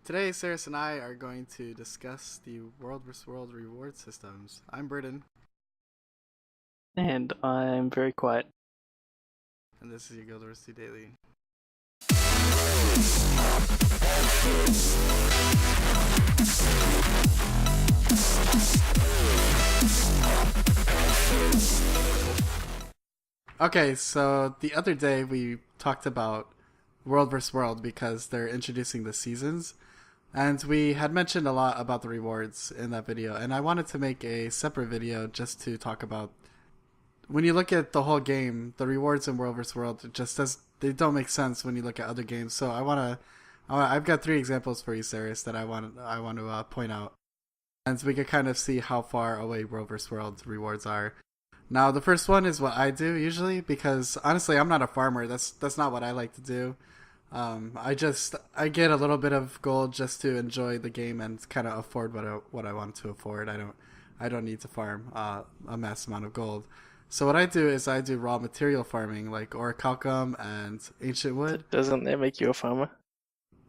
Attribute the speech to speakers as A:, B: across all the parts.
A: Today, Saris and I are going to discuss the World vs. World reward systems. I'm Burden,
B: And I'm very quiet.
A: and this is your GW2DAILY. Okay, so the other day we talked about World vs. World because they're introducing the seasons, and we had mentioned a lot about the rewards in that video, and I wanted to make a separate video just to talk about when you look at the whole game, the rewards in World vs. World they don't make sense when you look at other games. So I've got three examples for you, Saris, that I want to point out, and so we can kind of see how far away World vs. World rewards are. Now, the first one is what I do usually because honestly, I'm not a farmer. That's not what I like to do. I get a little bit of gold just to enjoy the game and kind of afford what I want to afford. I don't need to farm a mass amount of gold. So what I do is I do raw material farming like orichalcum and ancient wood,
B: Doesn't that make you a farmer?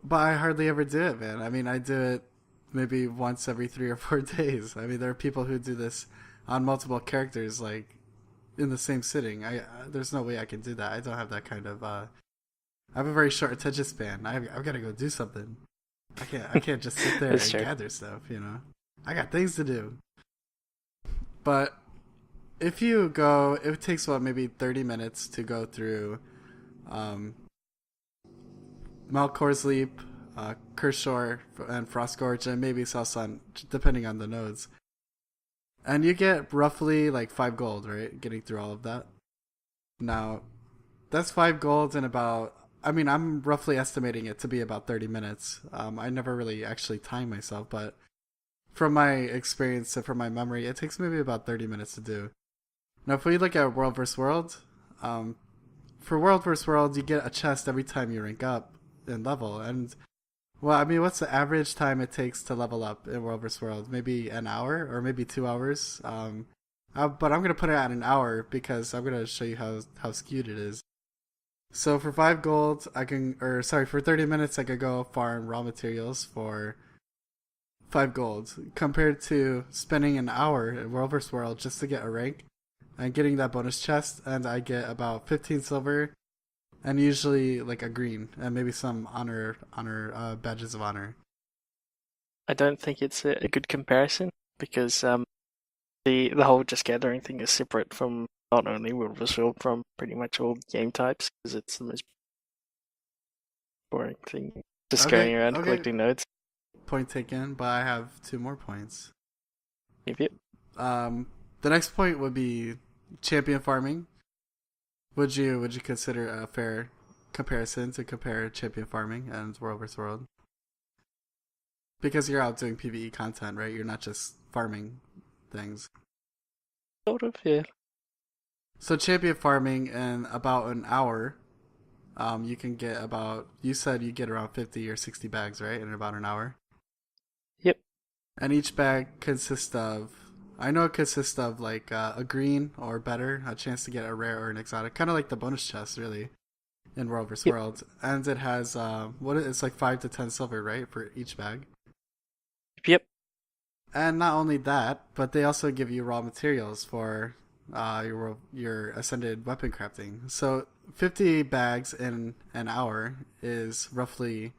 A: but I hardly ever do it, man. I mean, I do it maybe once every 3 or 4 days. I mean, there are people who do this on multiple characters, like in the same sitting. There's no way I can do that. I don't have that kind of. I have a very short attention span. I've got to go do something. I can't just sit there and
B: True.
A: gather stuff. I got things to do. But if you go, it takes maybe 30 minutes to go through um, Malcor's Leap, Kershore, and Frostgorge, and maybe Salsun, depending on the nodes. And you get roughly like 5 gold, right? Getting through all of that. Now, that's 5 gold in about. I mean, I'm roughly estimating it to be about 30 minutes. I never really actually time myself, but from my experience and from my memory, it takes maybe about 30 minutes to do. Now, if we look at World vs. World, for World vs. World, you get a chest every time you rank up in level. And, well, I mean, what's the average time it takes to level up in World vs. World? Maybe an hour or maybe 2 hours. But I'm going to put it at an hour because I'm going to show you how skewed it is. So for 5 gold, for 30 minutes, I could go farm raw materials for 5 gold compared to spending an hour in World vs. World just to get a rank and getting that bonus chest, and I get about 15 silver and usually like a green and maybe some honor badges of honor.
B: I don't think it's a good comparison because the whole just gathering thing is separate from not only World vs. World, from pretty much all game types, because it's the most boring thing. Just
A: Okay,
B: going around
A: okay.
B: collecting nodes.
A: Point taken, but I have 2 more points.
B: Yep.
A: The next point would be champion farming. Would you consider a fair comparison to compare champion farming and World vs. World? Because you're out doing PvE content, right? You're not just farming things.
B: Sort of, yeah.
A: So champion farming in about an hour, you can get you said you get around 50 or 60 bags, right? In about an hour?
B: Yep.
A: And each bag consists of, I know it consists of like a green or better, a chance to get a rare or an exotic, kind of like the bonus chest, really, in World vs.
B: Yep.
A: World. And it has it's like 5 to 10 silver, right, for each bag.
B: Yep.
A: And not only that, but they also give you raw materials for your ascended weapon crafting. So 50 bags in an hour is roughly,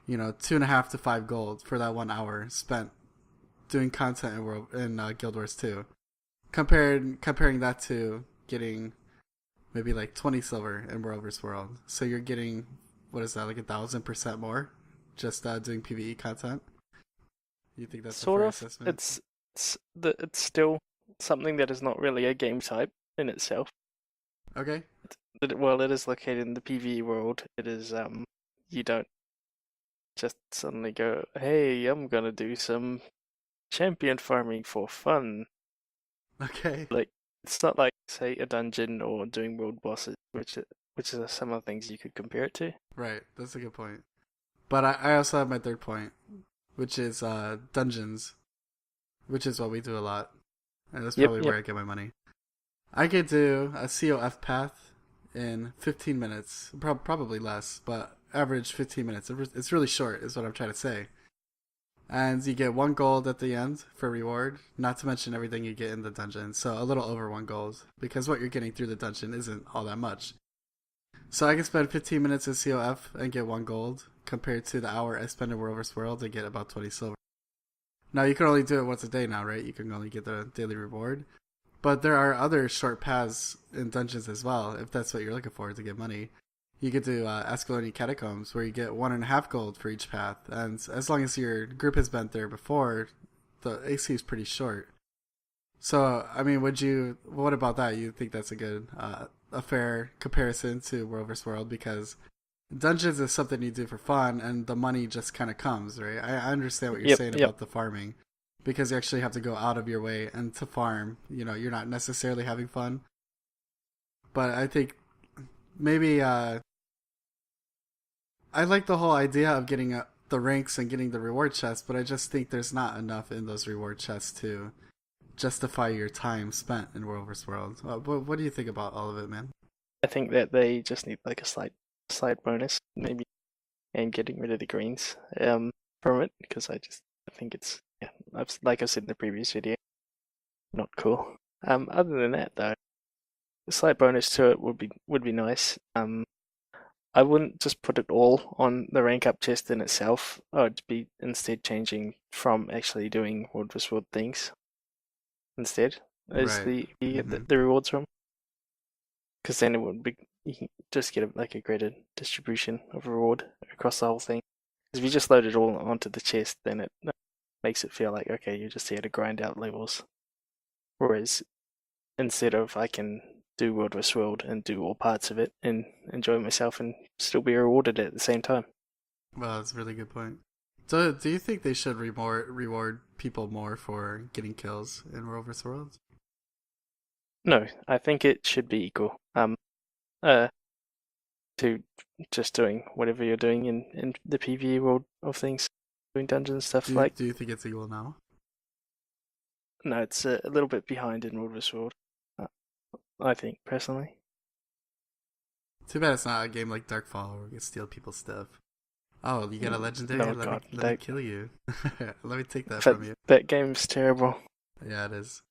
A: 2.5 to 5 gold for that 1 hour spent doing content in Guild Wars 2. Comparing that to getting maybe like 20 silver in World vs. World. So you're getting, what is that, like 1,000% more just doing PvE content? You think that's
B: Sort
A: a fair
B: of.
A: assessment?
B: It's still something that is not really a game type in itself.
A: Okay.
B: Well, it is located in the PvE world. It is you don't just suddenly go, hey, I'm gonna do some champion farming for fun.
A: Okay.
B: Like, it's not like, say, a dungeon or doing world bosses, which are some of the things you could compare it to.
A: Right. That's a good point. But I also have my third point, which is dungeons, which is what we do a lot. And that's probably where I get my money. I could do a COF path in 15 minutes, probably less, but average 15 minutes. It's really short, is what I'm trying to say. and you get 1 gold at the end for reward, not to mention everything you get in the dungeon, so a little over 1 gold, because what you're getting through the dungeon isn't all that much. So I can spend 15 minutes in COF and get 1 gold, compared to the hour I spend in World vs. World and get about 20 silver. Now you can only do it once a day now, right? You can only get the daily reward. But there are other short paths in dungeons as well, if that's what you're looking for to get money. You get to Ascalonian Catacombs, where you get 1.5 gold for each path, and as long as your group has been there before, the AC is pretty short. So, I mean, what about that? You think that's a fair comparison to World vs. World? Because dungeons is something you do for fun, and the money just kind of comes, right? I understand what you're saying about the farming, because you actually have to go out of your way and to farm. You know, you're not necessarily having fun. But I think maybe I like the whole idea of getting the ranks and getting the reward chests, but I just think there's not enough in those reward chests to justify your time spent in World vs. World. What do you think about all of it, man?
B: I think that they just need like a slight bonus, maybe, and getting rid of the greens from it, because I think it's, like I said in the previous video, not cool. Other than that, though, a slight bonus to it would be nice. I wouldn't just put it all on the rank up chest in itself. I'd be instead changing from actually doing World vs. World things instead as
A: Right.
B: the rewards from. Because then it would be, you can just get a greater distribution of reward across the whole thing. Because if you just load it all onto the chest, then it makes it feel like, okay, you're just here to grind out levels. Whereas instead of, I can do World vs. World and do all parts of it and enjoy myself and still be rewarded at the same time.
A: Well, that's a really good point. So, do you think they should reward people more for getting kills in World vs. World?
B: No, I think it should be equal. To just doing whatever you're doing in the PvE world of things, doing dungeons stuff
A: Do you think it's equal now?
B: No, it's a little bit behind in World vs. World. I think personally.
A: Too bad it's not a game like Darkfall where we can steal people's stuff. Oh, you get a legendary?
B: No,
A: let me kill you. Let me take that
B: but
A: from you.
B: that game's terrible.
A: Yeah, it is.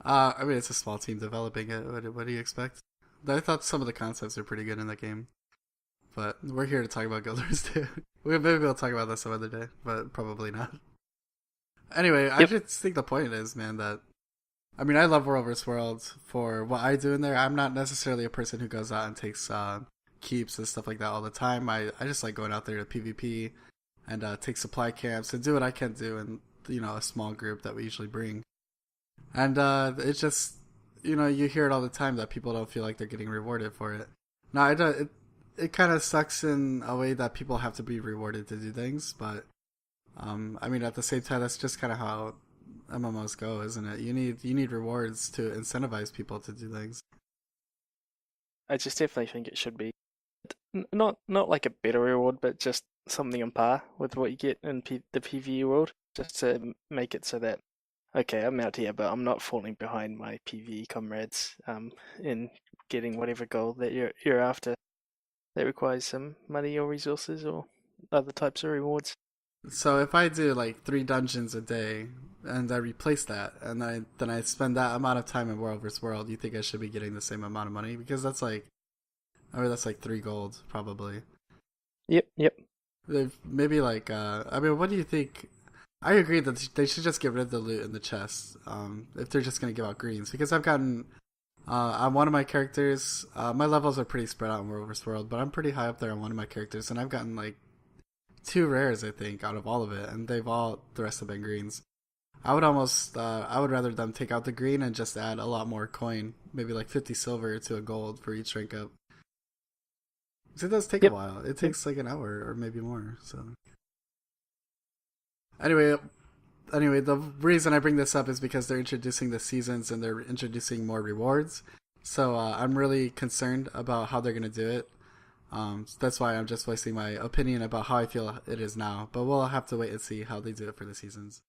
A: I mean, it's a small team developing it. What do you expect? I thought some of the concepts are pretty good in that game. But we're here to talk about Guild Wars too. Maybe we'll talk about that some other day, but probably not. Anyway, I just think the point is, man, that I mean, I love World vs. World for what I do in there. I'm not necessarily a person who goes out and takes keeps and stuff like that all the time. I just like going out there to PvP and take supply camps and do what I can do in, a small group that we usually bring. And it's just, you hear it all the time that people don't feel like they're getting rewarded for it. Now, it kind of sucks in a way that people have to be rewarded to do things, but I mean, at the same time, that's just kind of how MMOs go, isn't it? You need rewards to incentivize people to do things.
B: I just definitely think it should be not like a better reward, but just something on par with what you get in the PvE world, just to make it so that, okay, I'm out here, but I'm not falling behind my PvE comrades in getting whatever goal that you're after that requires some money or resources or other types of rewards.
A: So if I do like 3 dungeons a day and I replace that and then I spend that amount of time in World vs. World, you think I should be getting the same amount of money? Because that's like 3 gold probably.
B: Yep.
A: Maybe like I mean, what do you think? I agree that they should just get rid of the loot in the chests if they're just going to give out greens, because I've gotten on one of my characters, my levels are pretty spread out in World vs. World, but I'm pretty high up there on one of my characters, and I've gotten like 2 rares, I think, out of all of it, and the rest have been greens. I would rather them take out the green and just add a lot more coin, maybe like 50 silver to a gold for each rank up. So it does take a while. It takes like an hour or maybe more. So anyway, the reason I bring this up is because they're introducing the seasons and they're introducing more rewards. So I'm really concerned about how they're going to do it. That's why I'm just voicing my opinion about how I feel it is now. But we'll have to wait and see how they do it for the seasons.